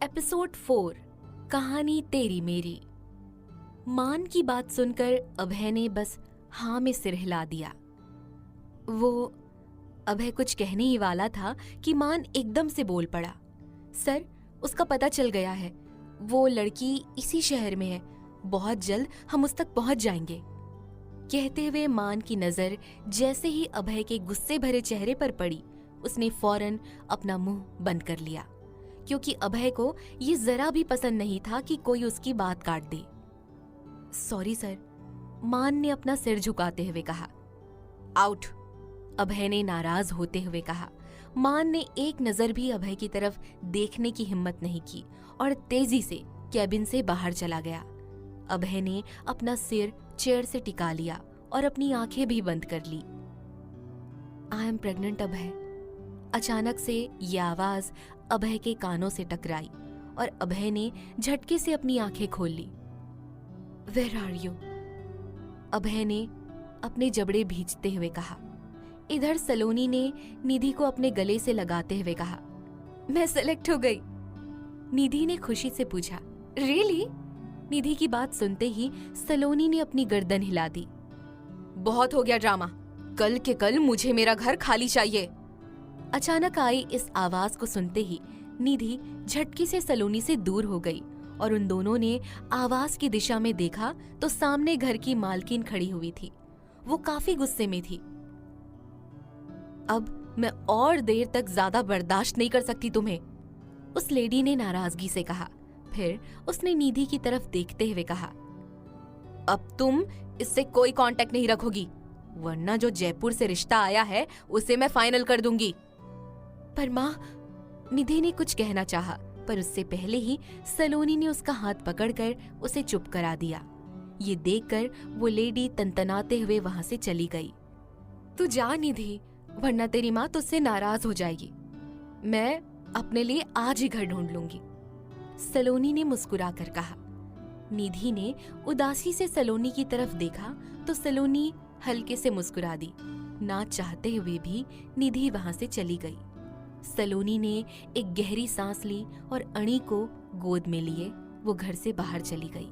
Episode 4 कहानी तेरी मेरी। मान की बात सुनकर अभय ने बस हाँ में सिर हिला दिया। वो अभय कुछ कहने ही वाला था कि मान एकदम से बोल पड़ा, सर उसका पता चल गया है, वो लड़की इसी शहर में है, बहुत जल्द हम उस तक पहुंच जाएंगे। कहते हुए मान की नजर जैसे ही अभय के गुस्से भरे चेहरे पर पड़ी, उसने फौरन अपना मुंह बंद कर लिया, क्योंकि अभय को ये जरा भी पसंद नहीं था कि कोई उसकी बात काट दे। सॉरी सर, मान ने अपना सिर झुकाते हुए कहा। आउट, अभय ने नाराज होते हुए कहा। मान ने एक नजर भी अभय की तरफ देखने की हिम्मत नहीं की और तेजी से कैबिन से बाहर चला गया। अभय ने अपना सिर चेयर से टिका लिया और अपनी आंखें भी बंद कर ली। आई एम प्रेग्नेंट अभय। अचानक से ये आवाज अभय के कानों से टकराई और अभय ने झटके से अपनी आंखें खोल ली। Where are you? अभय ने अपने जबड़े भींचते हुए कहा। इधर सलोनी ने निधि को अपने गले से लगाते हुए कहा, मैं सेलेक्ट हो गई। निधि ने खुशी से पूछा, रियली? निधि की बात सुनते ही सलोनी ने अपनी गर्दन हिला दी। बहुत हो गया ड्रामा, कल के कल मुझे मेरा घर खाली चाहिए। अचानक आई इस आवाज को सुनते ही निधि झटके से सलोनी से दूर हो गई और उन दोनों ने आवाज की दिशा में देखा तो सामने घर की मालकिन खड़ी हुई थी। वो काफी गुस्से में थी। अब मैं और देर तक ज्यादा बर्दाश्त नहीं कर सकती तुम्हें, उस लेडी ने नाराजगी से कहा। फिर उसने निधि की तरफ देखते हुए कहा, अब तुम इससे कोई कांटेक्ट नहीं रखोगी, वरना जो जयपुर से रिश्ता आया है उसे मैं फाइनल कर दूंगी। पर माँ, निधि ने कुछ कहना चाहा, पर उससे पहले ही सलोनी ने उसका हाथ पकड़कर उसे चुप करा दिया। ये देखकर वो लेडी तनतनाते हुए वहां से चली गई। तू जा निधि, वरना तेरी माँ तुझसे नाराज हो जाएगी। मैं अपने लिए आज ही घर ढूंढ लूंगी, सलोनी ने मुस्कुरा कर कहा। निधि ने उदासी से सलोनी की तरफ देखा तो सलोनी हल्के से मुस्कुरा दी। ना चाहते हुए भी निधि वहां से चली गई। सलोनी ने एक गहरी सांस ली और अणी को गोद में लिए वो घर से बाहर चली गई।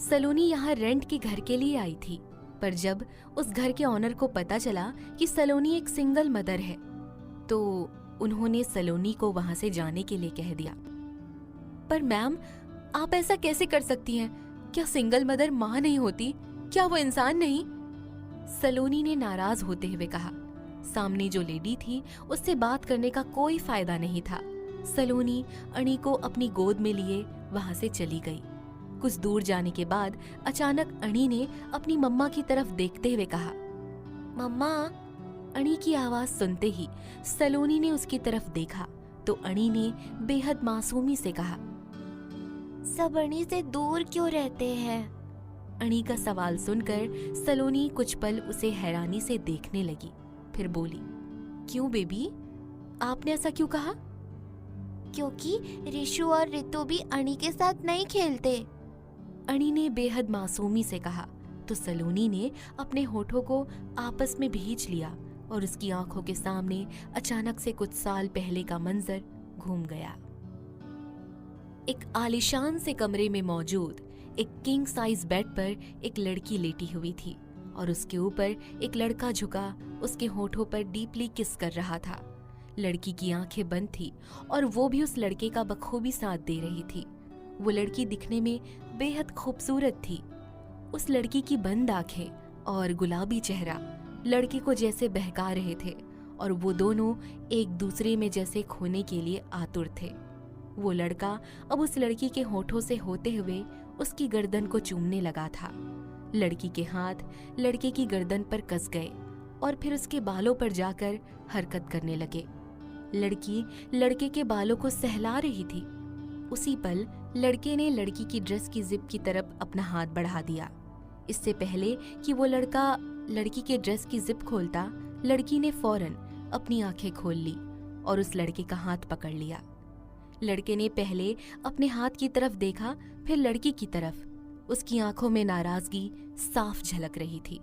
सलोनी यहाँ रेंट के घर के लिए आई थी, पर जब उस घर के ऑनर को पता चला कि सलोनी एक सिंगल मदर है तो उन्होंने सलोनी को वहां से जाने के लिए कह दिया। पर मैम, आप ऐसा कैसे कर सकती हैं? क्या सिंगल मदर माँ नहीं होती? क्या वो इंसान नहीं? सलोनी ने नाराज होते हुए कहा। सामने जो लेडी थी उससे बात करने का कोई फायदा नहीं था। सलोनी अणी को अपनी गोद में लिए वहां से चली गई। कुछ दूर जाने के बाद अचानक अणी ने अपनी मम्मा की तरफ देखते हुए कहा, मम्मा। अणी की आवाज सुनते ही सलोनी ने उसकी तरफ देखा तो अणी ने बेहद मासूमी से कहा, सब अणी से दूर क्यों रहते हैं? अणी का सवाल सुनकर सलोनी कुछ पल उसे हैरानी से देखने लगी, फिर बोली, क्यों बेबी, आपने ऐसा क्यों कहा? क्योंकि ऋषु और ऋतु भी अणी के साथ नहीं खेलते, अणी ने बेहद मासूमी से कहा। तो सलोनी ने अपने होठों को आपस में भींच लिया और उसकी आंखों के सामने अचानक से कुछ साल पहले का मंजर घूम गया। एक आलीशान से कमरे में मौजूद एक किंग साइज बेड पर एक लड़की लेटी हुई थी और उसके ऊपर एक लड़का झुका उसके होठों पर डीपली किस कर रहा था। लड़की की आंखें बंद थी और वो भी उस लड़के का बखूबी साथ दे रही थी। वो लड़की दिखने में बेहद खूबसूरत थी। उस लड़की की बंद आंखें और गुलाबी चेहरा लड़के को जैसे बहका रहे थे और वो दोनों एक दूसरे में जैसे खोने के लिए आतुर थे। वो लड़का अब उस लड़की के होठों से होते हुए उसकी गर्दन को चूमने लगा था। लड़की के हाथ लड़के की गर्दन पर कस गए और फिर उसके बालों पर जाकर हरकत करने लगे। लड़की लड़के के बालों को सहला रही थी। उसी पल लड़के ने लड़की की ड्रेस की जिप की तरफ अपना हाथ बढ़ा दिया। इससे पहले कि वो लड़का लड़की के ड्रेस की जिप खोलता, लड़की ने फौरन अपनी आंखें खोल ली और उस लड़के का हाथ पकड़ लिया। लड़के ने पहले अपने हाथ की तरफ देखा, फिर लड़की की तरफ। उसकी आंखों में नाराजगी साफ झलक रही थी।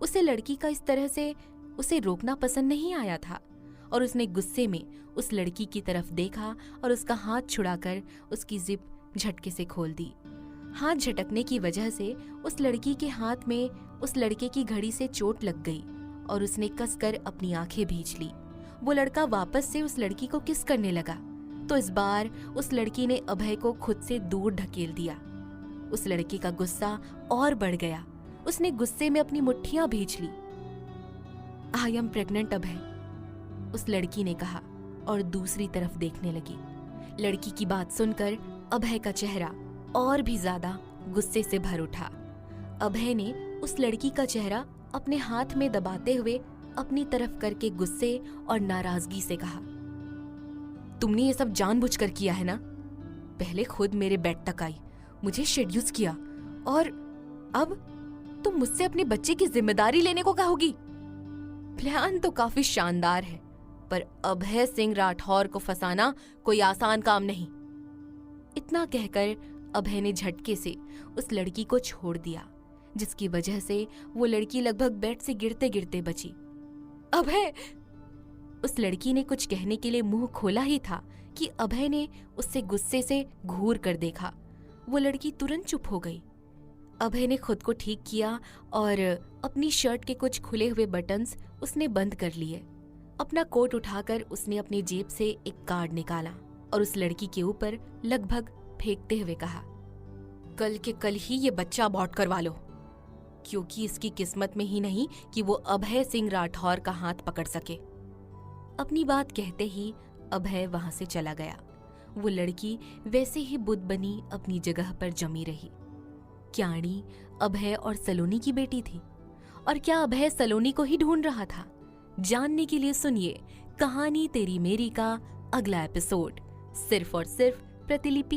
उसे लड़की का इस तरह से उसे रोकना पसंद नहीं आया था और उसने गुस्से में उस लड़की की तरफ देखा और उसका हाथ छुड़ाकर उसकी जिप झटके से खोल दी। हाथ झटकने की वजह से उस लड़की के हाथ में उस लड़के की घड़ी से चोट लग गई और उसने कसकर अपनी आंखें भींच ली। वो लड़का वापस से उस लड़की को किस करने लगा तो इस बार उस लड़की ने अभय को खुद से दूर ढकेल दिया। उस लड़की का गुस्सा और बढ़ गया। उसने गुस्से में अपनी मुट्ठियां भींच ली। आई एम प्रेग्नेंट अभय, उस लड़की ने कहा और दूसरी तरफ देखने लगी। लड़की की बात सुनकर अभय का चेहरा और भी ज्यादा गुस्से से भर उठा। अभय ने उस लड़की का चेहरा अपने हाथ में दबाते हुए अपनी तरफ करके गुस्से और नाराजगी से कहा, तुमने ये सब जानबूझकर किया है ना? पहले खुद मेरे बेड तक आई, मुझे शेड्यूस किया और अब तुम मुझसे अपने बच्चे की जिम्मेदारी लेने को कहोगी? प्लान तो काफी शानदार है, पर अभय सिंह राठौर को फंसाना कोई आसान काम नहीं। इतना कहकर अभय ने झटके से उस लड़की को छोड़ दिया, जिसकी वजह से वो लड़की लगभग बेड से गिरते गिरते बची। अभय! उस लड़की ने कुछ कहने के लिए मुंह खोला ही था कि अभय ने उससे गुस्से से घूर कर देखा। वो लड़की तुरंत चुप हो गई। अभय ने खुद को ठीक किया और अपनी शर्ट के कुछ खुले हुए बटन्स उसने बंद कर लिए। अपना कोट उठाकर उसने अपनी जेब से एक कार्ड निकाला और उस लड़की के ऊपर लगभग फेंकते हुए कहा, कल के कल ही ये बच्चा अबॉर्ट करवा लो, क्योंकि इसकी किस्मत में ही नहीं कि वो अभय सिंह राठौर का हाथ पकड़ सके। अपनी बात कहते ही अभय वहां से चला गया। वो लड़की वैसे ही बुद्ध बनी अपनी जगह पर जमी रही। क्याणी अभय और सलोनी की बेटी थी, और क्या अभय सलोनी को ही ढूंढ रहा था? जानने के लिए सुनिए कहानी तेरी मेरी का अगला एपिसोड, सिर्फ और सिर्फ प्रतिलिपि